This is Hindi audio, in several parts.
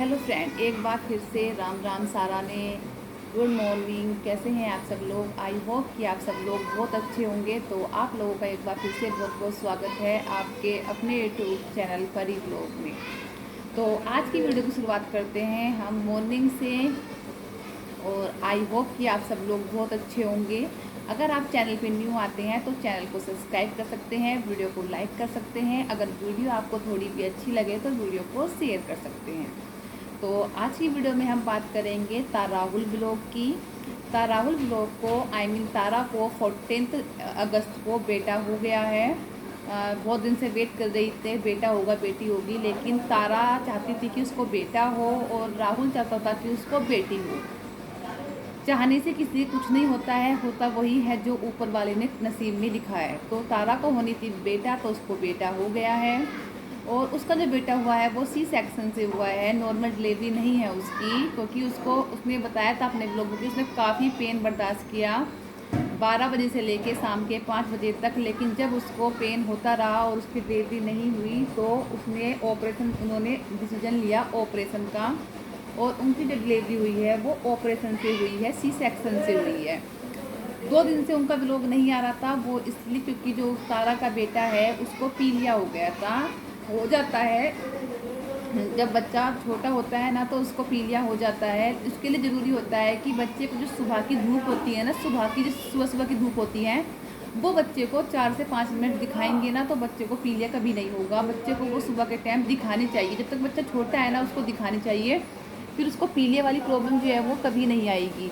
हेलो फ्रेंड, एक बार फिर से राम राम सारा ने। गुड मॉर्निंग, कैसे हैं आप सब लोग। आई होप कि आप सब लोग बहुत अच्छे होंगे। तो आप लोगों का एक बार फिर से बहुत बहुत स्वागत है आपके अपने यूट्यूब चैनल परी ब्लॉग में। तो आज की वीडियो की शुरुआत करते हैं हम मॉर्निंग से। और आई होप कि आप सब लोग बहुत अच्छे होंगे। अगर आप चैनल पे न्यू आते हैं तो चैनल को सब्सक्राइब कर सकते हैं, वीडियो को लाइक कर सकते हैं। अगर वीडियो आपको थोड़ी भी अच्छी लगे तो वीडियो को शेयर कर सकते हैं। तो आज की वीडियो में हम बात करेंगे ताराहुल ब्लॉग की। ताराहुल ब्लॉग को तारा को 14 अगस्त को बेटा हो गया है। बहुत दिन से वेट कर रही थे, बेटा होगा बेटी होगी, लेकिन तारा चाहती थी कि उसको बेटा हो और राहुल चाहता था कि उसको बेटी हो। चाहने से किसी कुछ नहीं होता है, होता वही है जो ऊपर वाले ने नसीब में लिखा है। तो तारा को होनी थी बेटा, तो उसको बेटा हो गया है। और उसका जो बेटा हुआ है वो सी सेक्शन से हुआ है, नॉर्मल डिलीवरी नहीं है उसकी। क्योंकि उसने बताया था अपने ब्लॉग में, उसने काफ़ी पेन बर्दाश्त किया 12 बजे से लेके शाम के 5 बजे तक। लेकिन जब उसको पेन होता रहा और उसकी डिलीवरी नहीं हुई तो उन्होंने डिसीजन लिया ऑपरेशन का। और उनकी जो डिलीवरी हुई है वो ऑपरेशन से हुई है, सी सेक्शन से हुई है। 2 दिन से उनका व्लॉग नहीं आ रहा था, वो इसलिए क्योंकि जो तारा का बेटा है उसको पीलिया हो गया था। हो जाता है जब बच्चा छोटा होता है ना, तो उसको पीलिया हो जाता है। इसके लिए ज़रूरी होता है कि बच्चे को जो सुबह की धूप होती है ना, सुबह सुबह की धूप होती है, वो बच्चे को 4 से 5 मिनट दिखाएंगे ना, तो बच्चे को पीलिया कभी नहीं होगा। बच्चे को वो सुबह के टाइम दिखानी चाहिए, जब तक बच्चा छोटा है ना उसको दिखानी चाहिए। फिर उसको पीलिया वाली प्रॉब्लम जो है वो कभी नहीं आएगी।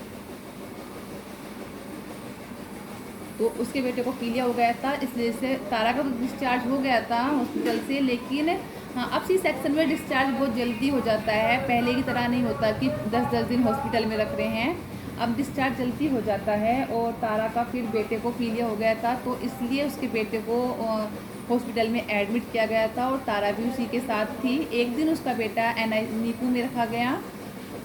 तो उसके बेटे को पीलिया हो गया था, इसलिए से तारा का तो डिस्चार्ज हो गया था हॉस्पिटल से। लेकिन हाँ, अब सी सेक्शन में डिस्चार्ज बहुत जल्दी हो जाता है, पहले की तरह नहीं होता कि 10-10 दिन हॉस्पिटल में रख रहे हैं। अब डिस्चार्ज जल्दी हो जाता है। और तारा का फिर बेटे को पीलिया हो गया था, तो इसलिए उसके बेटे को हॉस्पिटल में एडमिट किया गया था और तारा भी उसी के साथ थी। एक दिन उसका बेटा NICU में रखा गया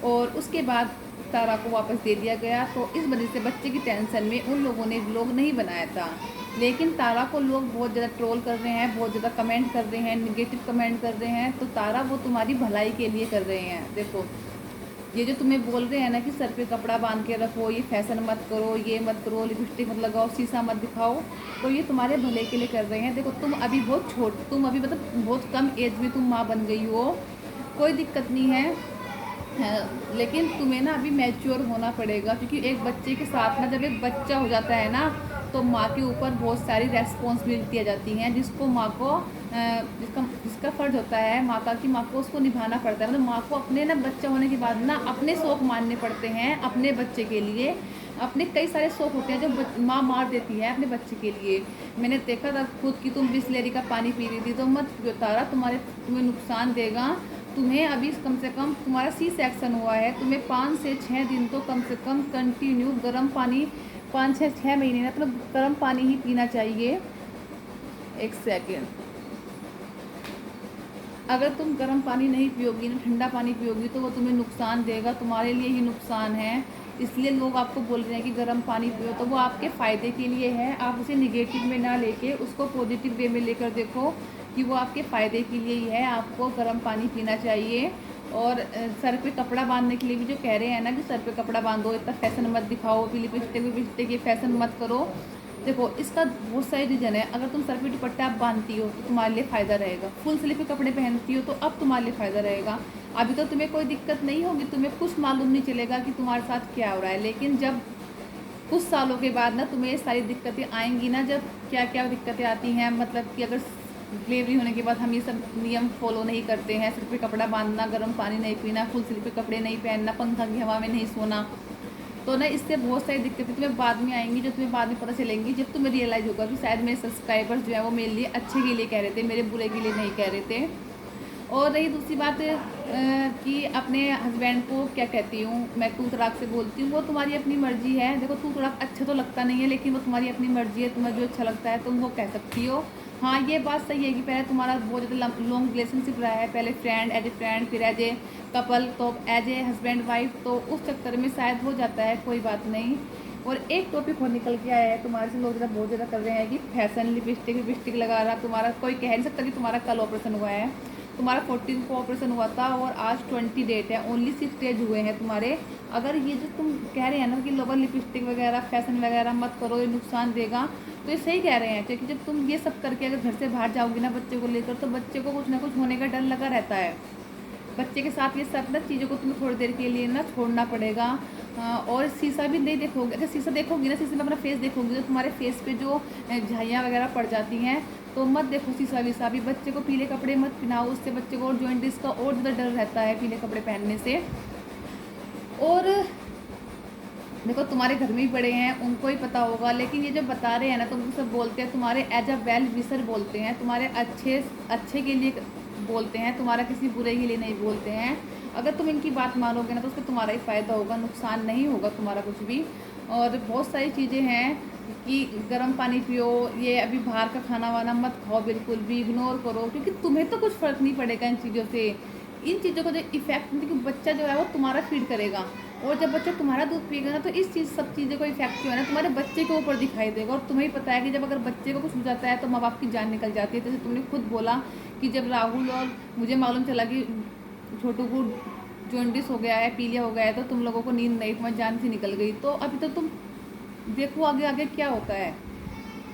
और उसके बाद तारा को वापस दे दिया गया। तो इस वजह से बच्चे की टेंशन में उन लोगों ने व्लॉग नहीं बनाया था। लेकिन तारा को लोग बहुत ज़्यादा ट्रोल कर रहे हैं, बहुत ज़्यादा कमेंट कर रहे हैं, निगेटिव कमेंट कर रहे हैं। तो तारा वो तुम्हारी भलाई के लिए कर रहे हैं। देखो, ये जो तुम्हें बोल रहे हैं ना कि सर पे कपड़ा बांध के रखो, ये फैशन मत करो, ये मत करो, लिपस्टिक मत लगाओ, शीशा मत दिखाओ, तो ये तुम्हारे भले के लिए कर रहे हैं। देखो, तुम अभी मतलब बहुत कम एज में तुम माँ बन गई हो, कोई दिक्कत नहीं है। लेकिन तुम्हें ना अभी मैच्योर होना पड़ेगा, क्योंकि एक बच्चे के साथ ना, जब एक बच्चा हो जाता है ना, तो माँ के ऊपर बहुत सारी रेस्पॉन्सिबिलिटी आ जाती हैं, जिसको माँ को जिसका फ़र्ज होता है माँ का, कि माँ को उसको निभाना पड़ता है। मतलब माँ को अपने ना बच्चा होने के बाद ना अपने शौक़ मानने पड़ते हैं अपने बच्चे के लिए। अपने कई सारे शौक़ होते हैं जो माँ मार देती है अपने बच्चे के लिए। मैंने देखा था खुद कि तुम बिस्लेरी का पानी पी रही थी, तो मत पियो तारा, तुम्हें नुकसान देगा। तुम्हें अभी कम से कम तुम्हारा सी सेक्शन हुआ है, तुम्हें 5 से 6 दिन तो कम से कम कंटिन्यू गर्म पानी, 5 से 6 महीने ना, मतलब गर्म पानी ही पीना चाहिए। एक सेकेंड, अगर तुम गर्म पानी नहीं पियोगी ना, ठंडा पानी पियोगी, तो वो तुम्हें नुकसान देगा, तुम्हारे लिए ही नुकसान है। इसलिए लोग आपको बोल रहे हैं कि गर्म पानी पियो, तो वो आपके फ़ायदे के लिए है। आप उसे निगेटिव में ना लेके उसको पॉजिटिव वे में लेकर देखो कि वो आपके फ़ायदे के लिए ही है। आपको गर्म पानी पीना चाहिए। और सर पे कपड़ा बांधने के लिए भी जो कह रहे हैं ना कि सर पे कपड़ा बांधो, इतना फैशन मत दिखाओ, लिपस्टिक ये फैशन मत करो। देखो, इसका बहुत सारी रीज़न है। अगर तुम सर पे दुपट्टा आप बांधती हो तो तुम्हारे लिए फ़ायदा रहेगा, फुल स्लीव के कपड़े पहनती हो तो अब तुम्हारे लिए फ़ायदा रहेगा। अभी तो तुम्हें कोई दिक्कत नहीं होगी, तुम्हें कुछ मालूम नहीं चलेगा कि तुम्हारे साथ क्या हो रहा है। लेकिन जब कुछ सालों के बाद ना तुम्हें सारी दिक्कतें आएंगी ना, जब क्या क्या दिक्कतें आती हैं, मतलब कि अगर डिलीवरी होने के बाद हम ये सब नियम फॉलो नहीं करते हैं, सिर पे कपड़ा बांधना, गर्म पानी नहीं पीना, फुल स्लीव के कपड़े नहीं पहनना, पंखा की हवा में नहीं सोना, तो ना इससे बहुत सारी दिक्कतें तुम्हें बाद में आएंगी, जो तुम्हें बाद में पता चलेंगी, जब तुम्हें रियलाइज़ होगा कि शायद मेरे सब्सक्राइबर्स जो है वो मेरे लिए अच्छे के लिए कह रहे थे, मेरे बुरे के लिए नहीं कह रहे थे। और रही दूसरी बात कि अपने हस्बैंड को क्या कहती हूँ मैं, तू तड़ाक से बोलती हूँ, वो तुम्हारी अपनी मर्ज़ी है। देखो, तू तड़ाक अच्छा तो लगता नहीं है, लेकिन वो तुम्हारी अपनी मर्ज़ी है, तुम्हें जो अच्छा लगता है तुम वो कह सकती हो। हाँ, ये बात सही है कि पहले तुम्हारा बहुत ज़्यादा लॉन्ग रिलेशनशिप रहा है, पहले एज ए फ्रेंड, फिर एज ए कपल, तो एज ए हस्बैंड वाइफ, तो उस चक्कर में शायद हो जाता है, कोई बात नहीं। और एक टॉपिक और निकल के आया है तुम्हारे से, लोग ज़रा बहुत ज़्यादा कर रहे हैं कि फैशन, लिपस्टिक लगा रहा, तुम्हारा कोई कह नहीं सकता कि तुम्हारा कल ऑपरेशन हुआ है। तुम्हारा 14 को ऑपरेशन हुआ था और आज 20 डेट है, ओनली 6 डेज हुए हैं तुम्हारे। अगर ये जो तुम कह रहे हैं ना कि लोअर लिपस्टिक वगैरह फैशन वगैरह मत करो, ये नुकसान देगा, तो ये सही कह रहे हैं। क्योंकि जब तुम ये सब करके अगर घर से बाहर जाओगी ना बच्चे को लेकर, तो बच्चे को कुछ ना कुछ होने का डर लगा रहता है। बच्चे के साथ ये सब ना चीज़ों को तुम्हें थोड़ी देर के लिए ना छोड़ना पड़ेगा। और शीशा भी नहीं देखोगे, अगर शीशा देखोगी ना, शीशे में अपना फेस देखोगी तो तुम्हारे फेस पे जो झाइयाँ वगैरह पड़ जाती हैं, तो मत देखो शीशा वीसा भी। बच्चे को पीले कपड़े मत पहनाओ, उससे बच्चे को और जॉइंटिस का और ज़्यादा डर रहता है पीले कपड़े पहनने से। और देखो तुम्हारे घर में ही बड़े हैं, उनको ही पता होगा, लेकिन ये जो बता रहे हैं ना, तुमको सब बोलते हैं तुम्हारे एज अ वेल विशर बोलते हैं, तुम्हारे अच्छे के लिए बोलते हैं, तुम्हारा किसी बुरे के लिए नहीं बोलते हैं। अगर तुम इनकी बात मानोगे ना तो उससे तुम्हारा ही फ़ायदा होगा, नुकसान नहीं होगा तुम्हारा कुछ भी। और बहुत सारी चीज़ें हैं कि गर्म पानी पियो, ये अभी बाहर का खाना वाना मत खाओ, बिल्कुल भी इग्नोर करो, क्योंकि तुम्हें तो कुछ फ़र्क नहीं पड़ेगा इन चीज़ों से। इन चीज़ों का जो इफेक्ट, क्योंकि बच्चा जो है वो तुम्हारा फीड करेगा, और जब बच्चा तुम्हारा दूध पिएगा ना, तो इस चीज़ सब चीज़ों का इफेक्ट जो है ना तुम्हारे बच्चे के ऊपर दिखाई देगा। और तुम्हें ही पता है कि जब अगर बच्चे को कुछ हो जाता है तो माँ बाप की जान निकल जाती है। जैसे तुमने खुद बोला कि जब राहुल और मुझे मालूम चला कि छोटू को जॉन्डिस हो गया है, पीलिया हो गया है, तो तुम लोगों को नींद नहीं, तुम्हारी जान से निकल गई। तो अभी तो तुम देखो आगे आगे क्या होता है।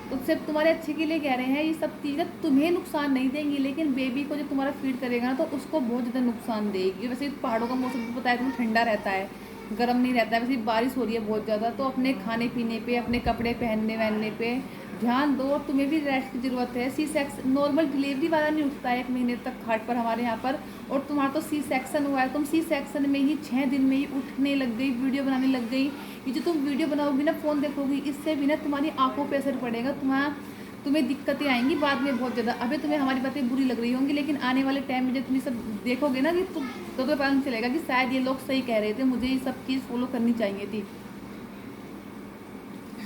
तो सिर्फ तुम्हारे अच्छे के लिए कह रहे हैं, ये सब चीज़ें तुम्हें नुकसान नहीं देंगी, लेकिन बेबी को जो तुम्हारा फीड करेगा ना, तो उसको बहुत ज़्यादा नुकसान देगी। वैसे पहाड़ों का मौसम तो पता है तुम्हें, ठंडा रहता है, गर्म नहीं रहता है। वैसे बारिश हो रही है बहुत ज़्यादा, तो अपने खाने पीने पे, अपने कपड़े पहनने वहनने पे ध्यान दो। और तुम्हें भी रेस्ट की ज़रूरत है। सी सेक्शन नॉर्मल डिलीवरी वाला नहीं उठता है 1 महीने तक खाट पर हमारे यहाँ पर, और तुम्हारा तो सी सेक्शन हुआ है। तुम सी सेक्शन में ही 6 दिन में ही उठने लग गई, वीडियो बनाने लग गई। ये जो तुम वीडियो बनाओगी ना, फ़ोन देखोगी, इससे भी ना तुम्हारी आंखों पे असर पड़ेगा, तुम्हें दिक्कतें आएंगी बाद में बहुत ज़्यादा। अभी तुम्हें हमारी बातें बुरी लग रही होंगी, लेकिन आने वाले टाइम में जब तुम ये सब देखोगे ना, कि तो पता चलेगा कि शायद ये लोग सही कह रहे थे, मुझे ये सब चीज़ फॉलो करनी चाहिए थी।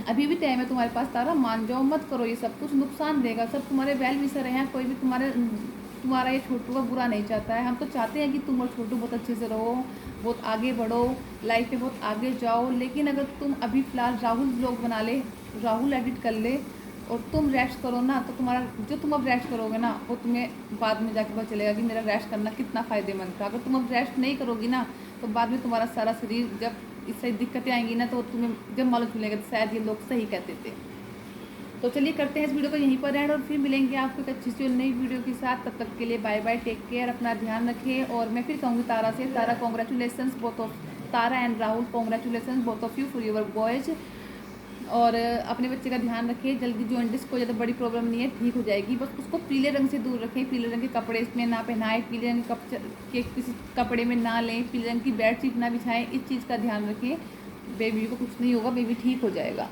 अभी भी टाइम है तुम्हारे पास तारा, मान जाओ, मत करो ये सब, कुछ नुकसान देगा। सब तुम्हारे वेल विशर हैं, कोई भी तुम्हारा ये छोटू का बुरा नहीं चाहता है। हम तो चाहते हैं कि तुम और छोटू बहुत अच्छे से रहो, बहुत आगे बढ़ो, लाइफ में बहुत आगे जाओ। लेकिन अगर तुम अभी फ़िलहाल राहुल ब्लॉग बना ले, राहुल एडिट कर ले, और तुम रेस्ट करो ना, तो तुम्हारा जो तुम अब रेस्ट करोगे ना, वो तुम्हें बाद में जाके पता चलेगा कि मेरा रेस्ट करना कितना फ़ायदेमंद था। अगर तुम अब रेस्ट नहीं करोगी ना, तो बाद में तुम्हारा सारा शरीर, जब इससे दिक्कतें आएंगी ना, तो तुम्हें जब मालूम चलेगा तो शायद ये लोग सही कहते थे। तो चलिए करते हैं इस वीडियो को यहीं पर एंड, और फिर मिलेंगे आपको एक अच्छी सी नई वीडियो के साथ। तब तक के लिए बाय बाय, टेक केयर, अपना ध्यान रखें। और मैं फिर कहूँगी तारा से, Tara congratulations both of, Tara and Rahul congratulations both of you for your boys. और अपने बच्चे का ध्यान रखें, जल्दी जॉन्डिस को ज़्यादा बड़ी प्रॉब्लम नहीं है, ठीक हो जाएगी। बस उसको पीले रंग से दूर रखें, पीले रंग के कपड़े इसमें ना पहनाएं, पीले रंग के किसी कपड़े में ना लें, पीले रंग की बेडशीट ना बिछाएं। इस चीज़ का ध्यान रखें, बेबी को कुछ नहीं होगा, बेबी ठीक हो जाएगा।